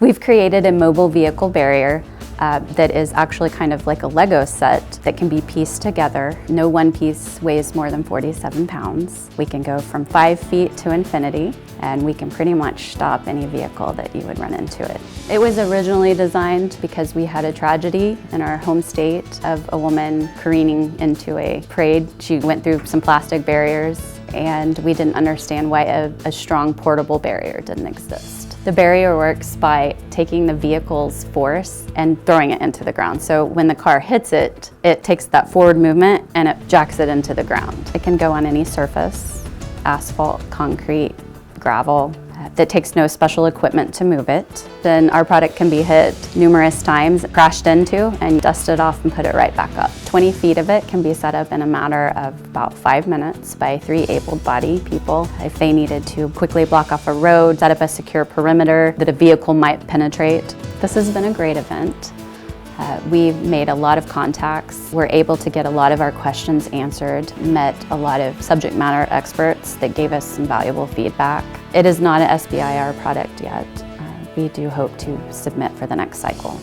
We've created a mobile vehicle barrier that is actually kind of like a Lego set that can be pieced together. No one piece weighs more than 47 pounds. We can go from 5 feet to infinity, and we can pretty much stop any vehicle that you would run into it. It was originally designed because we had a tragedy in our home state of a woman careening into a parade. She went through some plastic barriers, and we didn't understand why a strong portable barrier didn't exist. The barrier works by taking the vehicle's force and throwing it into the ground. So when the car hits it, it takes that forward movement and it jacks it into the ground. It can go on any surface, asphalt, concrete, gravel. That takes no special equipment to move it. Then our product can be hit numerous times, crashed into, and dusted off and put it right back up. 20 feet of it can be set up in a matter of about 5 minutes by 3 able-bodied people. If they needed to quickly block off a road, set up a secure perimeter that a vehicle might penetrate. This has been a great event. We've made a lot of contacts. We're able to get a lot of our questions answered, met a lot of subject matter experts that gave us some valuable feedback. It is not an SBIR product yet. We do hope to submit for the next cycle.